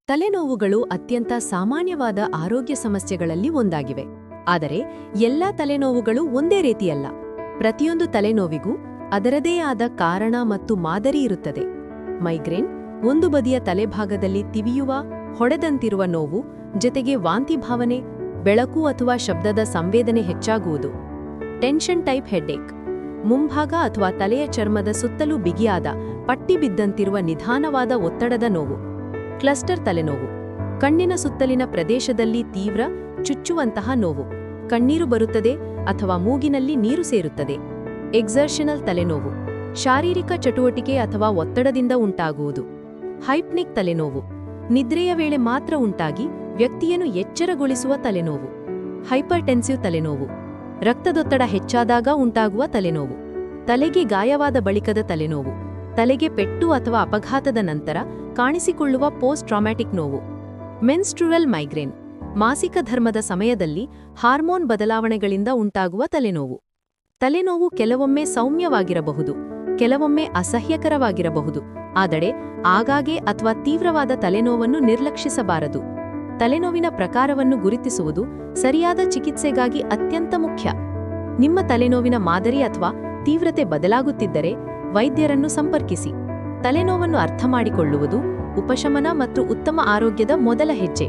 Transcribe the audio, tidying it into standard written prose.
ತಲೆನೋವುಗಳು ಅತ್ಯಂತ ಸಾಮಾನ್ಯವಾದ ಆರೋಗ್ಯ ಸಮಸ್ಯೆಗಳಲ್ಲಿ ಒಂದಾಗಿವೆ. ಆದರೆ ಎಲ್ಲಾ ತಲೆನೋವುಗಳು ಒಂದೇ ರೀತಿಯಲ್ಲ. ಪ್ರತಿಯೊಂದು ತಲೆನೋವಿಗೂ ಅದರದೇ ಆದ ಕಾರಣ ಮತ್ತು ಮಾದರಿ ಇರುತ್ತದೆ. ಮೈಗ್ರೇನ್ ಒಂದು ಬದಿಯ ತಲೆಭಾಗದಲ್ಲಿ ತಿವಿಯುವ, ಹೊಡೆದಂತಿರುವ ನೋವು, ಜೊತೆಗೆ ವಾಂತಿ ಭಾವನೆ, ಬೆಳಕು ಅಥವಾ ಶಬ್ದದ ಸಂವೇದನೆ ಹೆಚ್ಚಾಗುವುದು. ಟೆನ್ಷನ್ ಟೈಪ್ ಹೆಡ್ಏಕ್ ಮುಂಭಾಗ ಅಥವಾ ತಲೆಯ ಚರ್ಮದ ಸುತ್ತಲೂ ಬಿಗಿಯಾದ, ಪಟ್ಟಿ ಬಿದ್ದಂತಿರುವ ನಿಧಾನವಾದ ಒತ್ತಡದ ನೋವು. ಕ್ಲಸ್ಟರ್ ತಲೆನೋವು ಕಣ್ಣಿನ ಸುತ್ತಲಿನ ಪ್ರದೇಶದಲ್ಲಿ ತೀವ್ರ, ಚುಚ್ಚುವಂತಹ ನೋವು, ಕಣ್ಣೀರು ಬರುತ್ತದೆ ಅಥವಾ ಮೂಗಿನಲ್ಲಿ ನೀರು ಸೇರುತ್ತದೆ. ಎಕ್ಸರ್ಷನಲ್ ತಲೆನೋವು ಶಾರೀರಿಕ ಚಟುವಟಿಕೆ ಅಥವಾ ಒತ್ತಡದಿಂದ ಉಂಟಾಗುವುದು. ಹೈಪ್ನಿಕ್ ತಲೆನೋವು ನಿದ್ರೆಯ ವೇಳೆ ಮಾತ್ರ ಉಂಟಾಗಿ ವ್ಯಕ್ತಿಯನ್ನು ಎಚ್ಚರಗೊಳಿಸುವ ತಲೆನೋವು. ಹೈಪರ್ಟೆನ್ಸಿವ್ ತಲೆನೋವು ರಕ್ತದೊತ್ತಡ ಹೆಚ್ಚಾದಾಗ ಉಂಟಾಗುವ ತಲೆನೋವು. ತಲೆಗೆ ಗಾಯವಾದ ಬಳಿಕದ ತಲೆನೋವು, ತಲೆಗೆ ಪೆಟ್ಟು ಅಥವಾ ಅಪಘಾತದ ನಂತರ ಕಾಣಿಸಿಕೊಳ್ಳುವ ಪೋಸ್ಟ್ ಟ್ರಾಮ್ಯಾಟಿಕ್ ನೋವು. ಮೆನ್ಸ್ಟ್ರುರಲ್ ಮೈಗ್ರೇನ್ ಮಾಸಿಕ ಧರ್ಮದ ಸಮಯದಲ್ಲಿ ಹಾರ್ಮೋನ್ ಬದಲಾವಣೆಗಳಿಂದ ಉಂಟಾಗುವ ತಲೆನೋವು. ತಲೆನೋವು ಕೆಲವೊಮ್ಮೆ ಸೌಮ್ಯವಾಗಿರಬಹುದು, ಕೆಲವೊಮ್ಮೆ ಅಸಹ್ಯಕರವಾಗಿರಬಹುದು. ಆದರೆ ಆಗಾಗ್ಗೆ ಅಥವಾ ತೀವ್ರವಾದ ತಲೆನೋವನ್ನು ನಿರ್ಲಕ್ಷಿಸಬಾರದು. ತಲೆನೋವಿನ ಪ್ರಕಾರವನ್ನು ಗುರುತಿಸುವುದು ಸರಿಯಾದ ಚಿಕಿತ್ಸೆಗಾಗಿ ಅತ್ಯಂತ ಮುಖ್ಯ. ನಿಮ್ಮ ತಲೆನೋವಿನ ಮಾದರಿ ಅಥವಾ ತೀವ್ರತೆ ಬದಲಾಗುತ್ತಿದ್ದರೆ ವೈದ್ಯರನ್ನು ಸಂಪರ್ಕಿಸಿ. ತಲೆನೋವನ್ನು ಅರ್ಥಮಾಡಿಕೊಳ್ಳುವುದು ಉಪಶಮನ ಮತ್ತು ಉತ್ತಮ ಆರೋಗ್ಯದ ಮೊದಲ ಹೆಜ್ಜೆ.